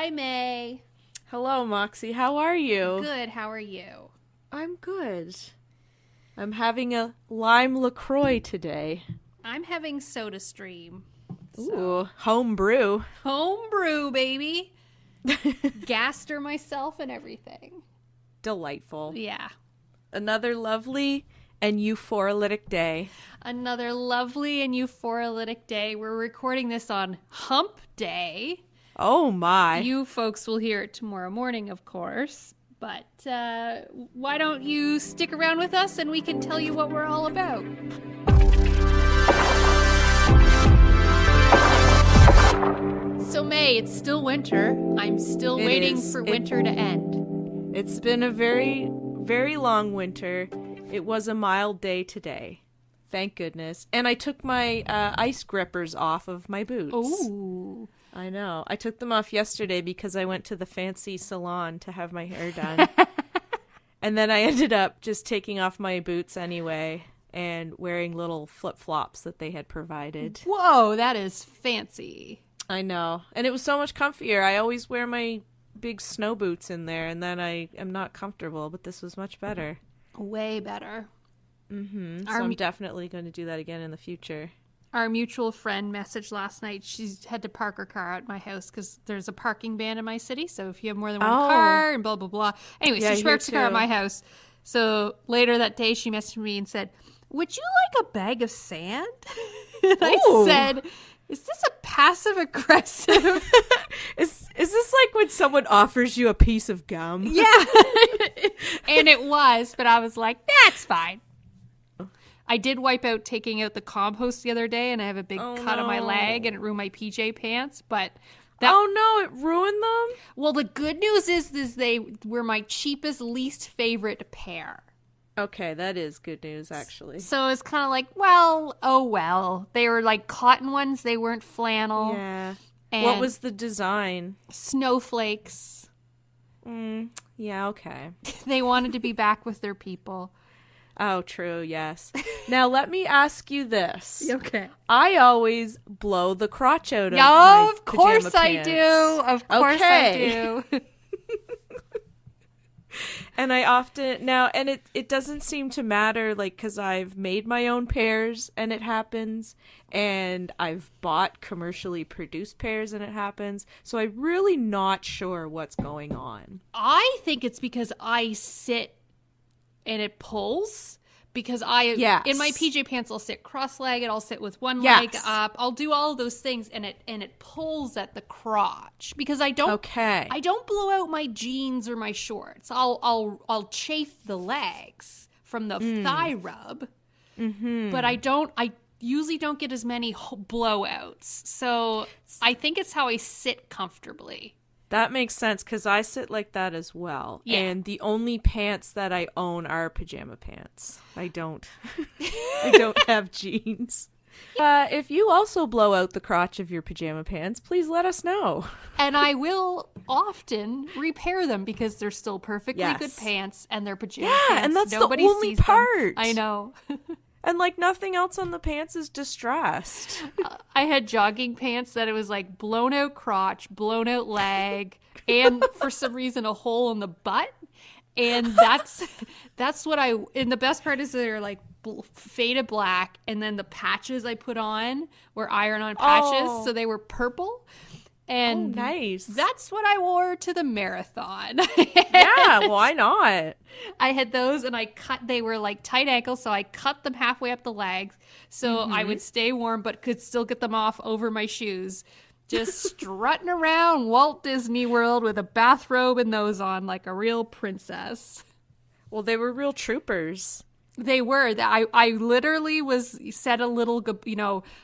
Hi, May. Hello, Moxey. How are you? Good. How are you? I'm good. I'm having a lime LaCroix today. I'm having SodaStream. Ooh, home brew. Home brew, baby. Gassed her myself and everything. Delightful. Yeah. Another lovely and euphoric day. Another lovely and euphoric day. We're recording this on Hump Day. Oh, my. You folks will hear it tomorrow morning, of course. But why don't you stick around with us and we can tell you what we're all about. So, May, it's still winter. I'm still waiting for winter to end. It's been a very, very long winter. It was a mild day today. Thank goodness. And I took my ice grippers off of my boots. Ooh. I know. I took them off yesterday because I went to the fancy salon to have my hair done. And then I ended up just taking off my boots anyway and wearing little flip-flops that they had provided. Whoa, that is fancy. I know. And it was so much comfier. I always wear my big snow boots in there, and then I am not comfortable, but this was much better. Way better. Mm-hmm. So I'm definitely going to do that again in the future. Our mutual friend messaged last night. She had to park her car at my house because there's a parking ban in my city. So if you have more than one car and blah, blah, blah. Anyway, so she parked the car at my house. So later that day, she messaged me and said, "Would you like a bag of sand?" And I said, "Is this a passive aggressive?" Is this like when someone offers you a piece of gum? Yeah. And it was, but I was like, that's fine. I did wipe out taking out the compost the other day, and I have a big cut on my leg, and it ruined my PJ pants, but... Oh, no, it ruined them? Well, the good news is they were my cheapest, least favorite pair. Okay, that is good news, actually. So it's kind of like, well, oh well. They were like cotton ones. They weren't flannel. Yeah. And what was the design? Snowflakes. Yeah, okay. They wanted to be back with their people. Oh, true, yes. Now, let me ask you this. Okay. I always blow the crotch out of my of course pajama I pants. do. Of course I do. And I often now, and it doesn't seem to matter, like, because I've made my own pairs and it happens, and I've bought commercially produced pairs and it happens. So I'm really not sure what's going on. I think it's because I sit and it pulls. Because in my PJ pants, I'll sit cross-legged, I'll sit with one leg up, I'll do all of those things, and it pulls at the crotch. Because I don't blow out my jeans or my shorts. I'll chafe the legs from the thigh rub, but I usually don't get as many blowouts. So I think it's how I sit comfortably. That makes sense, because I sit like that as well. Yeah. And the only pants that I own are pajama pants. I don't have jeans. If you also blow out the crotch of your pajama pants, please let us know. And I will often repair them because they're still perfectly good pants and they're pajama pants. Yeah, and that's Nobody the only sees part. Them. I know. And, like, nothing else on the pants is distressed. I had jogging pants that it was, like, blown out crotch, blown out leg, and for some reason a hole in the butt. And that's what and the best part is they're, like, faded black, and then the patches I put on were iron-on patches, so they were purple. And nice. That's what I wore to the marathon. Yeah, why not? I had those and they were like tight ankles, so I cut them halfway up the legs so I would stay warm but could still get them off over my shoes. Just strutting around Walt Disney World with a bathrobe and those on like a real princess. Well, they were real troopers. They were. I literally said a little,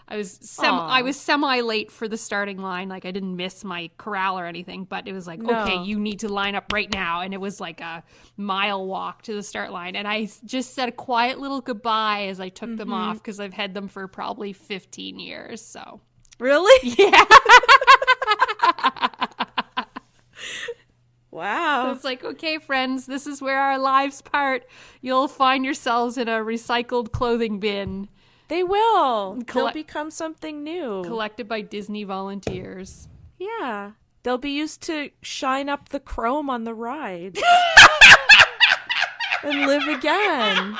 I was semi late for the starting line. Like I didn't miss my corral or anything, but it was like, okay, you need to line up right now. And it was like a mile walk to the start line. And I just said a quiet little goodbye as I took them off because I've had them for probably 15 years. So really? Yeah. Wow. So it's like, okay, friends, this is where our lives part. You'll find yourselves in a recycled clothing bin. They will. They'll become something new. Collected by Disney volunteers. Yeah. They'll be used to shine up the chrome on the ride and live again.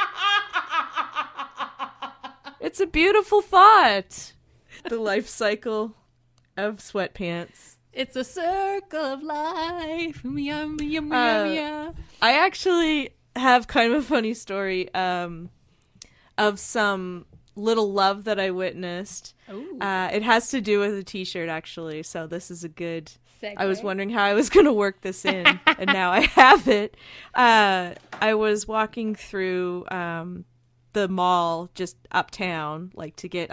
It's a beautiful thought. The life cycle of sweatpants. It's a circle of life. Yum, yum, yum, yum. I actually have kind of a funny story of some little love that I witnessed. It has to do with a t-shirt, actually, so this is a good segue. I was wondering how I was going to work this in, and now I have it. I was walking through the mall just uptown, like to get,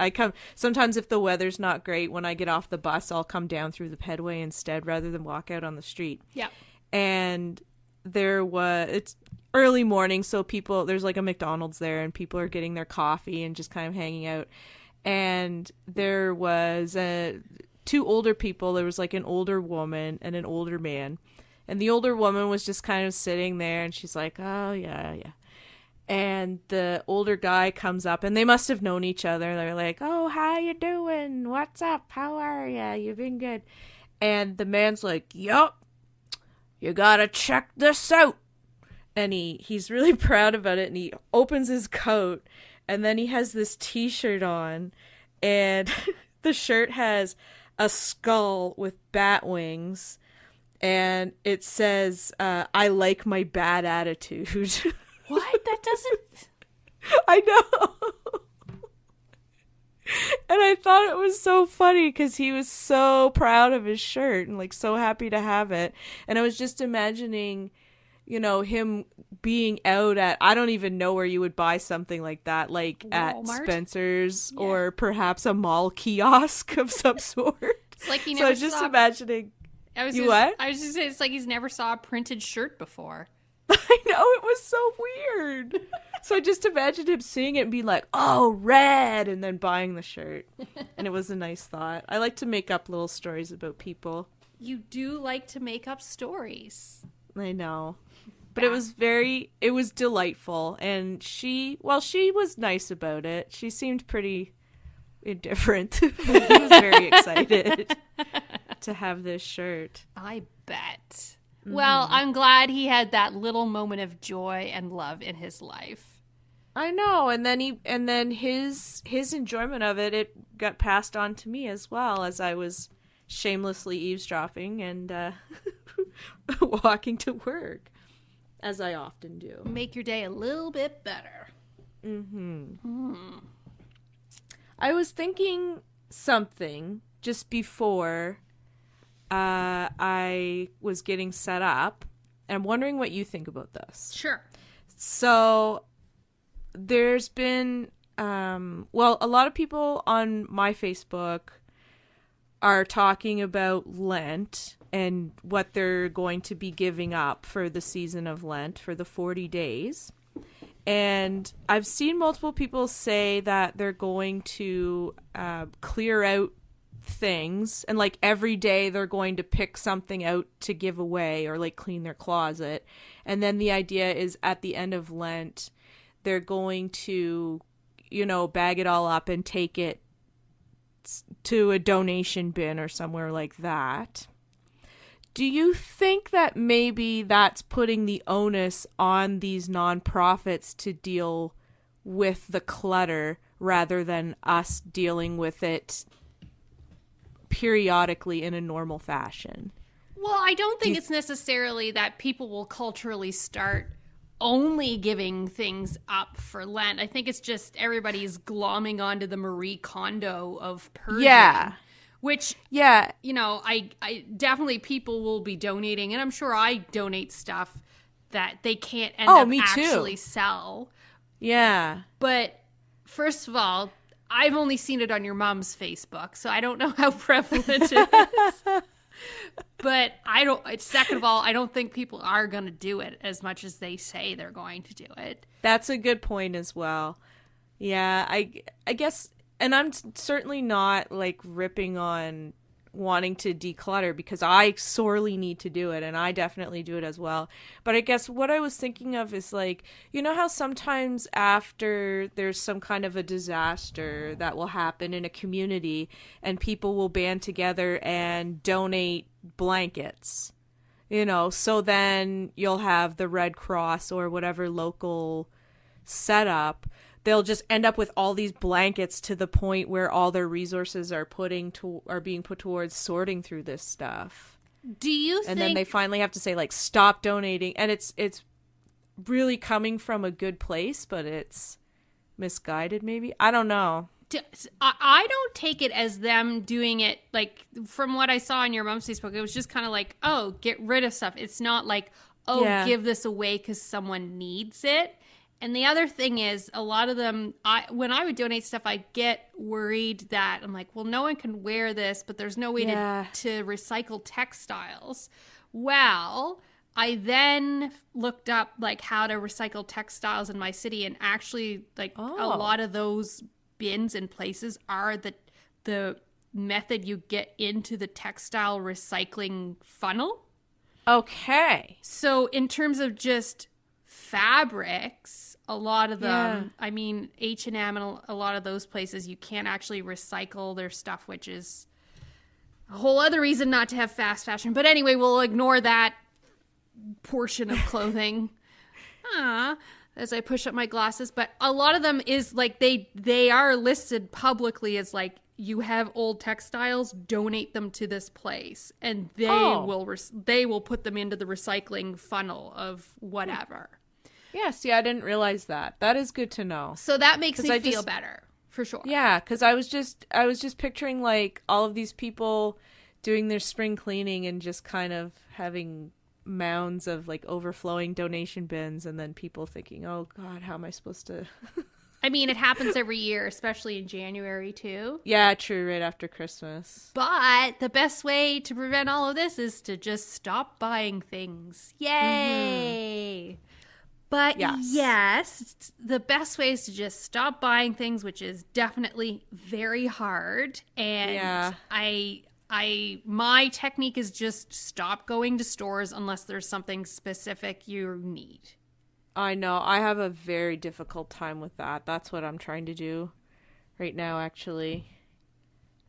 sometimes if the weather's not great, when I get off the bus, I'll come down through the pedway instead rather than walk out on the street. Yeah. And it's early morning, so there's like a McDonald's there, and people are getting their coffee and just kind of hanging out. And there was two older people. There was like an older woman and an older man. And the older woman was just kind of sitting there, and she's like, oh, yeah. And the older guy comes up, and they must have known each other. They're like, oh, how you doing? What's up? How are ya? You been good? And the man's like, yup, you gotta check this out. And he's really proud about it, and he opens his coat, and then he has this t-shirt on, and the shirt has a skull with bat wings, and it says, I like my bad attitude. What? That doesn't... I know. And I thought it was so funny because he was so proud of his shirt and like so happy to have it. And I was just imagining, him being out at, I don't even know where you would buy something like that, like Walmart? At Spencer's, yeah. Or perhaps a mall kiosk of some sort. It's like he never imagining. I was just saying, it's like he's never saw a printed shirt before. I know, it was so weird. So I just imagined him seeing it and being like, oh, red, and then buying the shirt. And it was a nice thought. I like to make up little stories about people. You do like to make up stories. I know. But it was delightful. And she was nice about it. She seemed pretty indifferent. He was very excited to have this shirt. I bet. Well, I'm glad he had that little moment of joy and love in his life. I know, and then his enjoyment of it got passed on to me as well, as I was shamelessly eavesdropping and walking to work, as I often do. Make your day a little bit better. I was thinking something just before I was getting set up, and I'm wondering what you think about this. Sure. So there's been, a lot of people on my Facebook are talking about Lent and what they're going to be giving up for the season of Lent, for the 40 days. And I've seen multiple people say that they're going to clear out things, and like every day they're going to pick something out to give away or like clean their closet. And then the idea is at the end of Lent they're going to bag it all up and take it to a donation bin or somewhere like that. Do you think that maybe that's putting the onus on these nonprofits to deal with the clutter rather than us dealing with it periodically in a normal fashion? Well, I don't think it's necessarily that people will culturally start only giving things up for Lent. I think it's just everybody's glomming onto the Marie Kondo of purging. Yeah. Which, yeah, I definitely people will be donating, and I'm sure I donate stuff that they can't end up actually sell. Yeah. But first of all, I've only seen it on your mom's Facebook, so I don't know how prevalent it is. But second of all, I don't think people are going to do it as much as they say they're going to do it. That's a good point as well. Yeah, I guess, and I'm certainly not like ripping on wanting to declutter, because I sorely need to do it, and I definitely do it as well. But I guess what I was thinking of is like, you know how sometimes after there's some kind of a disaster that will happen in a community and people will band together and donate blankets, you know, so then you'll have the Red Cross or whatever local setup. They'll just end up with all these blankets to the point where all their resources are being put towards sorting through this stuff. Do you think... And then they finally have to say, like, stop donating. And it's really coming from a good place, but it's misguided maybe. I don't know. I don't take it as them doing it, like, from what I saw on your mom's Facebook, it was just kind of like, oh, get rid of stuff. It's not like, oh, give this away because someone needs it. And the other thing is, a lot of them, when I would donate stuff, I get worried that I'm like, well, no one can wear this, but there's no way to recycle textiles. Well, I then looked up like how to recycle textiles in my city, and actually, like a lot of those bins and places are the method you get into the textile recycling funnel. Okay. So in terms of just fabrics, a lot of them, I mean, H&M and a lot of those places, you can't actually recycle their stuff, which is a whole other reason not to have fast fashion. But anyway, we'll ignore that portion of clothing as I push up my glasses. But a lot of them is like they are listed publicly as like, you have old textiles, donate them to this place, and they will put them into the recycling funnel of whatever. Yeah, see, I didn't realize that. That is good to know. So that makes me feel better, for sure. Yeah, because I was just picturing like all of these people doing their spring cleaning and just kind of having mounds of like overflowing donation bins, and then people thinking, oh God, how am I supposed to... I mean, it happens every year, especially in January, too. Yeah, true, right after Christmas. But the best way to prevent all of this is to just stop buying things. Yay! Mm-hmm. But yes, the best way is to just stop buying things, which is definitely very hard. And my technique is just stop going to stores unless there's something specific you need. I know. I have a very difficult time with that. That's what I'm trying to do right now, actually.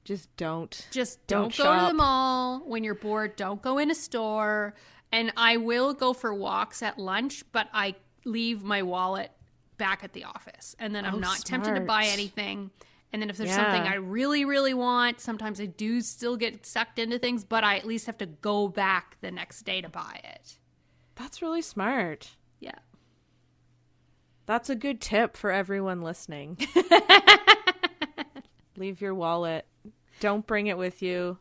Just don't. Just don't go to the mall. When you're bored, don't go in a store. And I will go for walks at lunch, but I leave my wallet back at the office. And then I'm not tempted to buy anything. And then if there's something I really, really want, sometimes I do still get sucked into things, but I at least have to go back the next day to buy it. That's really smart. Yeah. That's a good tip for everyone listening. Leave your wallet. Don't bring it with you.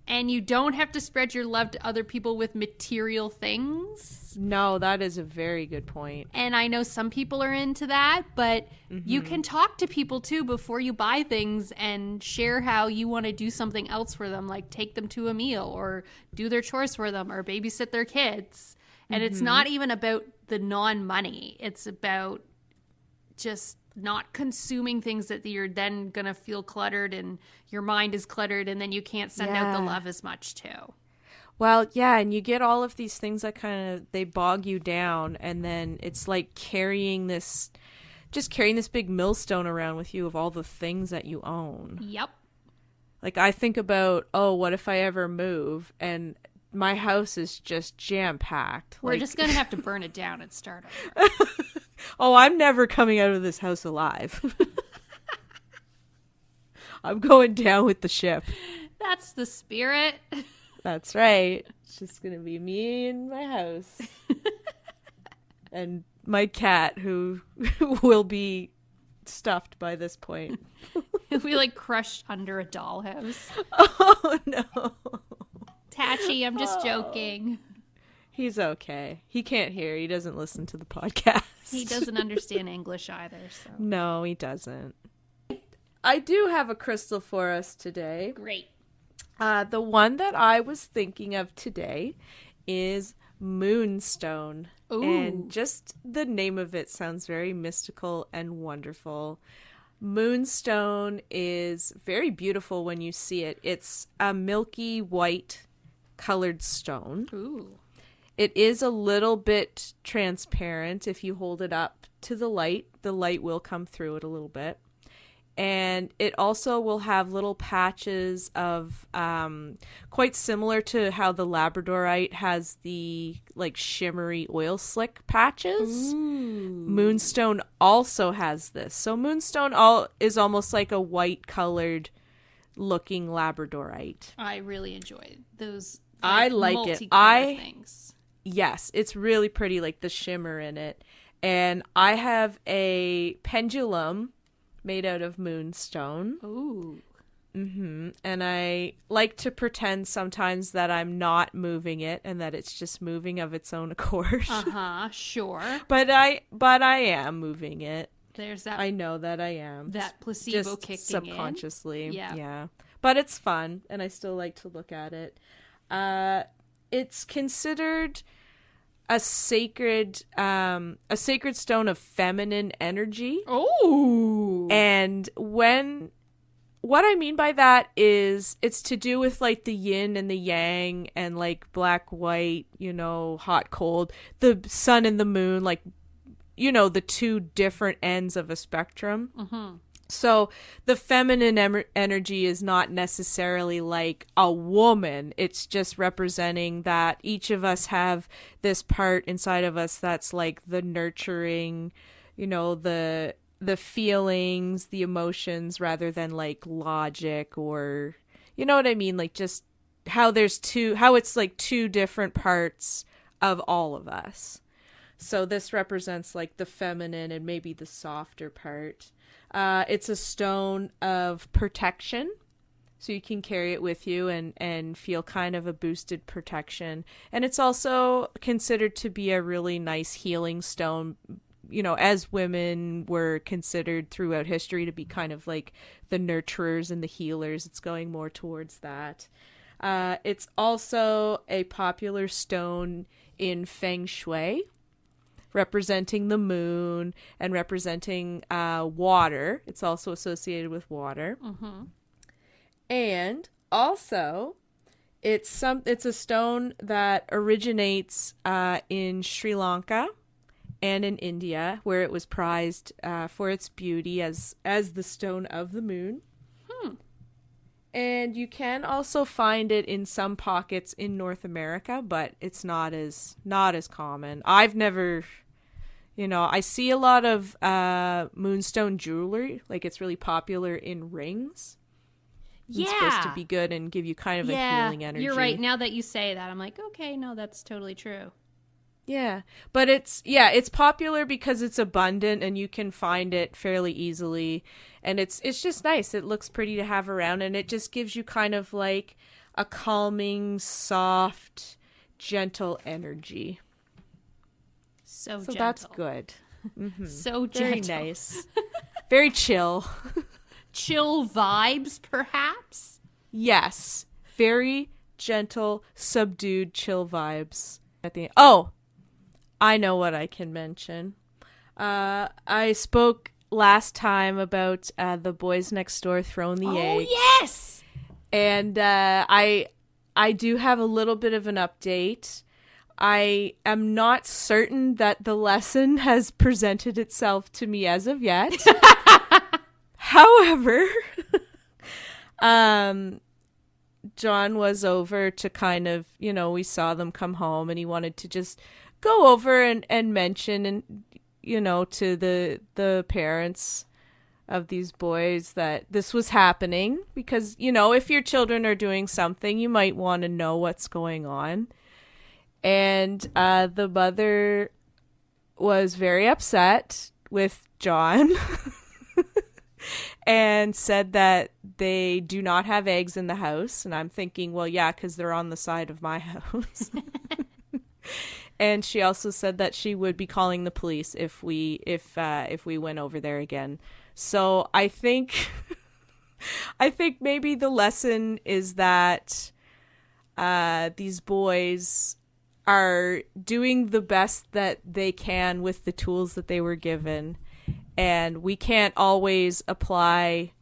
And you don't have to spread your love to other people with material things. No, that is a very good point. And I know some people are into that, but you can talk to people too before you buy things and share how you want to do something else for them, like take them to a meal or do their chores for them or babysit their kids. And it's not even about the non-money. It's about just not consuming things that you're then going to feel cluttered and your mind is cluttered and then you can't send out the love as much too. Well, yeah, and you get all of these things that kind of, they bog you down, and then it's like carrying this big millstone around with you of all the things that you own. Yep. Like I think about, what if I ever move and my house is just jam-packed. We're just going to have to burn it down and start over. I'm never coming out of this house alive. I'm going down with the ship. That's the spirit. That's right. It's just going to be me and my house. And my cat, who will be stuffed by this point. He'll be like crushed under a dollhouse. Oh, no. Tatchy, I'm just joking. He's okay. He can't hear. He doesn't listen to the podcast. He doesn't understand English either. So. No, he doesn't. I do have a crystal for us today. Great. The one that I was thinking of today is Moonstone. Ooh. And just the name of it sounds very mystical and wonderful. Moonstone is very beautiful when you see it. It's a milky white colored stone. Ooh. It is a little bit transparent. If you hold it up to the light will come through it a little bit. And it also will have little patches of, quite similar to how the Labradorite has the like shimmery oil slick patches. Ooh. Moonstone also has this. So Moonstone is almost like a white colored looking Labradorite. I really enjoy those. I like it. Things. Yes, it's really pretty, like the shimmer in it. And I have a pendulum made out of moonstone. Ooh. Mm-hmm. And I like to pretend sometimes that I'm not moving it and that it's just moving of its own accord. Uh-huh, sure. But I am moving it. There's that. I know that I am. That placebo just kicking subconsciously. in. Yeah. But it's fun and I still like to look at it. It's considered a sacred stone of feminine energy. Oh. And what I mean by that is it's to do with like the yin and the yang and like black, white, hot, cold, the sun and the moon, like, the two different ends of a spectrum. Mm-hmm. So the feminine energy is not necessarily like a woman. It's just representing that each of us have this part inside of us that's like the nurturing, the feelings, the emotions, rather than like logic or, you know what I mean? Like just how it's like two different parts of all of us. So this represents like the feminine and maybe the softer part. It's a stone of protection, so you can carry it with you and feel kind of a boosted protection. And it's also considered to be a really nice healing stone, as women were considered throughout history to be kind of like the nurturers and the healers. It's going more towards that. It's also a popular stone in Feng Shui, representing the moon and representing water. It's also associated with water. Mm-hmm. And also, it's a stone that originates in Sri Lanka and in India, where it was prized for its beauty as the stone of the moon. And you can also find it in some pockets in North America, but it's not as common. I've never, I see a lot of moonstone jewelry, like it's really popular in rings. Yeah. It's supposed to be good and give you kind of a healing energy. You're right. Now that you say that, I'm like, okay, no, that's totally true. Yeah. But it's popular because it's abundant and you can find it fairly easily. And it's just nice. It looks pretty to have around and it just gives you kind of like a calming, soft, gentle energy. So gentle. That's good. Mm-hmm. So gentle. Very nice. Very chill. Chill vibes, perhaps? Yes. Very gentle, subdued, chill vibes. At the end. Oh, I know what I can mention. I spoke last time about the boys next door throwing the eggs. Oh, yes! And I do have a little bit of an update. I am not certain that the lesson has presented itself to me as of yet. However, John was over to kind of, we saw them come home and he wanted to just go over and mention and, to the parents of these boys that this was happening because, if your children are doing something, you might want to know what's going on. And the mother was very upset with John and said that they do not have eggs in the house. And I'm thinking, well, yeah, because they're on the side of my house. And she also said that she would be calling the police if we went over there again. So I think maybe the lesson is that these boys are doing the best that they can with the tools that they were given. and we can't always apply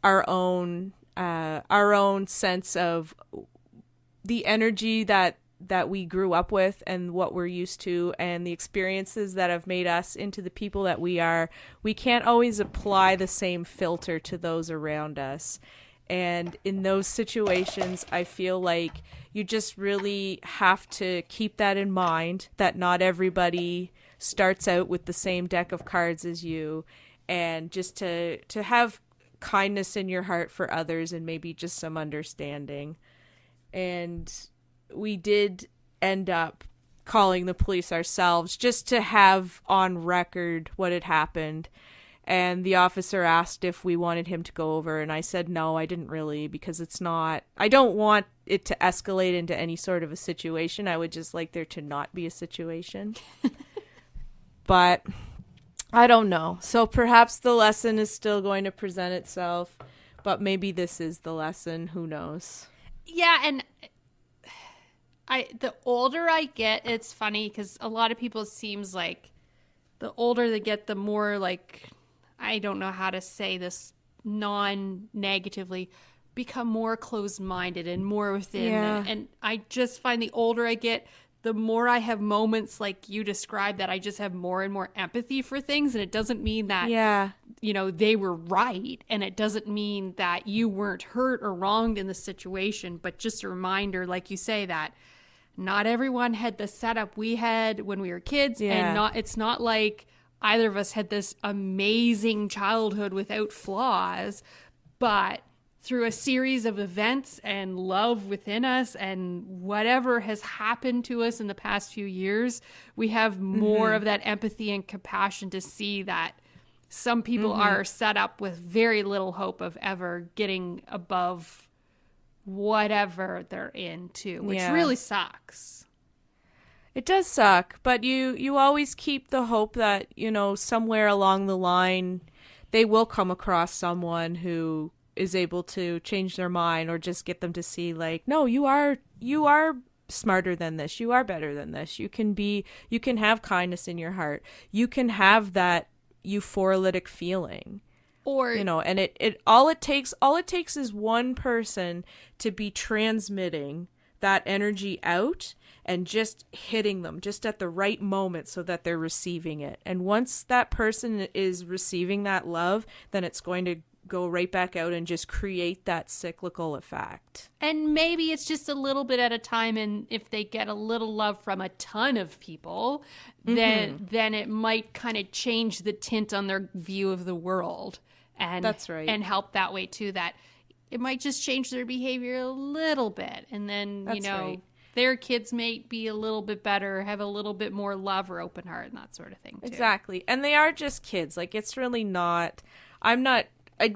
our own sense of the energy that we grew up with and what we're used to and the experiences that have made us into the people that we are. We can't always apply the same filter to those around us. And in those situations, I feel like you just really have to keep that in mind, that not everybody starts out with the same deck of cards as you, and just to have kindness in your heart for others and maybe just some understanding. And we did end up calling the police ourselves just to have on record what had happened. And the officer asked if we wanted him to go over, and I said no, I didn't really, because I don't want it to escalate into any sort of a situation. I would just like there to not be a situation. But I don't know. So perhaps the lesson is still going to present itself, but maybe this is the lesson. Who knows? Yeah, and the older I get, it's funny because a lot of people, it seems like the older they get, the more like, I don't know how to say this non-negatively, become more closed-minded and more within. Yeah. And I just find the older I get, the more I have moments like you described, that I just have more and more empathy for things. And it doesn't mean that, they were right. And it doesn't mean that you weren't hurt or wronged in the situation. But just a reminder, like you say, that not everyone had the setup we had when we were kids. Yeah. And it's not like either of us had this amazing childhood without flaws, but through a series of events and love within us and whatever has happened to us in the past few years, we have more of that empathy and compassion to see that some people are set up with very little hope of ever getting above whatever they're into, which really sucks. It does suck, but you always keep the hope that, somewhere along the line, they will come across someone who is able to change their mind or just get them to see, like, no, you are smarter than this. You are better than this. You can have kindness in your heart. You can have that euphoric feeling. Or, and it all it takes is one person to be transmitting that energy out and just hitting them just at the right moment so that they're receiving it. And once that person is receiving that love, then it's going to go right back out and just create that cyclical effect. And maybe it's just a little bit at a time, and if they get a little love from a ton of people, then it might kind of change the tint on their view of the world. And that's right. And help that way too, that it might just change their behavior a little bit. And then, right. Their kids may be a little bit better, have a little bit more love or open heart and that sort of thing too. Exactly. And they are just kids. Like, it's really not, I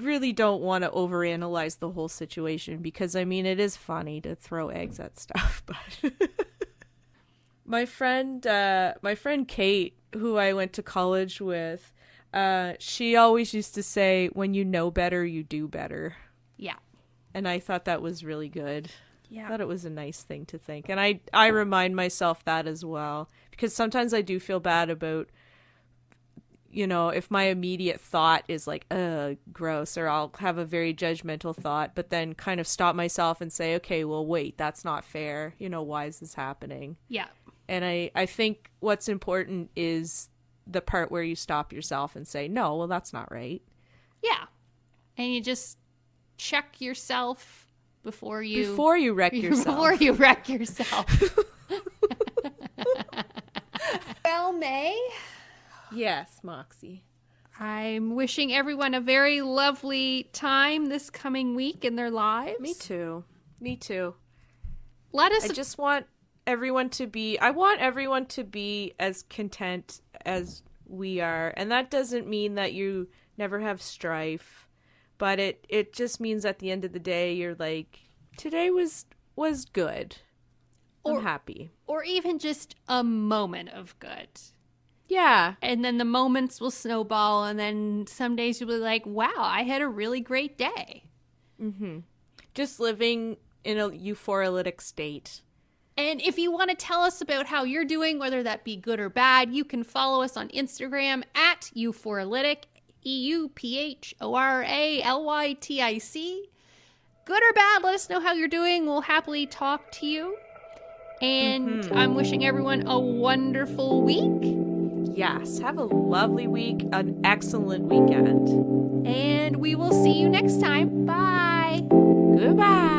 really don't want to overanalyze the whole situation because, it is funny to throw eggs at stuff. But my friend Kate, who I went to college with, she always used to say, when you know better, you do better. Yeah. And I thought that was really good. Yeah. I thought it was a nice thing to think. And I remind myself that as well. Because sometimes I do feel bad about, if my immediate thought is like, gross, or I'll have a very judgmental thought, but then kind of stop myself and say, okay, well, wait, that's not fair. Why is this happening? Yeah. And I think what's important is the part where you stop yourself and say, no, well, that's not right. Yeah. And you just check yourself before you wreck yourself. Before you wreck yourself. Well, May. Yes, Moxey. I'm wishing everyone a very lovely time this coming week in their lives. Me too. I just want everyone to be as content as we are. And that doesn't mean that you never have strife, but it just means at the end of the day, you're like, today was good. I'm happy. Or even just a moment of good. Yeah. And then the moments will snowball, and then some days you'll be like, wow, I had a really great day. Just living in a euphoric state. And if you want to tell us about how you're doing, whether that be good or bad, you can follow us on Instagram at Euphorolytic, EUPHORALYTIC. Good or bad, let us know how you're doing. We'll happily talk to you. And I'm wishing everyone a wonderful week. Yes, have a lovely week, an excellent weekend. And we will see you next time. Bye. Goodbye.